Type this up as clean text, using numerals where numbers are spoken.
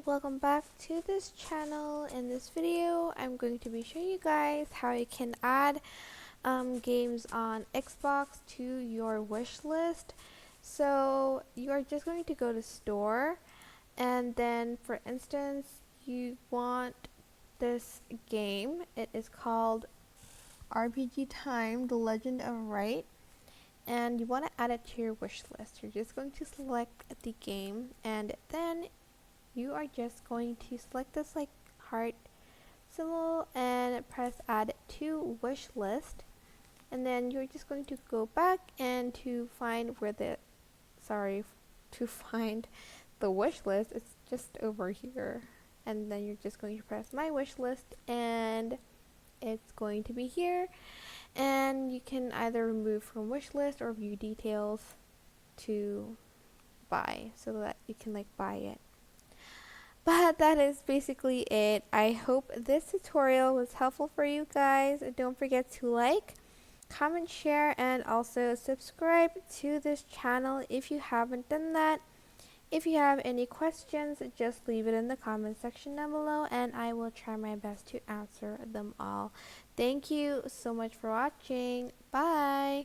welcome back to this channel. In this video, I'm going to be showing you guys how you can add games on Xbox to your wish list. So you are just going to go to store, and then for instance, you want this game. It is called RPG Time: The Legend of Wright, and you want to add it to your wish list. You're just going to select the game, and then you are just going to select this heart symbol and press add to wish list, and then you're just going to go back and to find the wish list. It's just over here, and then you're just going to press my wish list and it's going to be here, and you can either remove from wish list or view details to buy so that you can buy it. But that is basically it. I hope this tutorial was helpful for you guys. Don't forget to like, comment, share, and also subscribe to this channel if you haven't done that. If you have any questions, just leave it in the comment section down below and I will try my best to answer them all. Thank you so much for watching. Bye!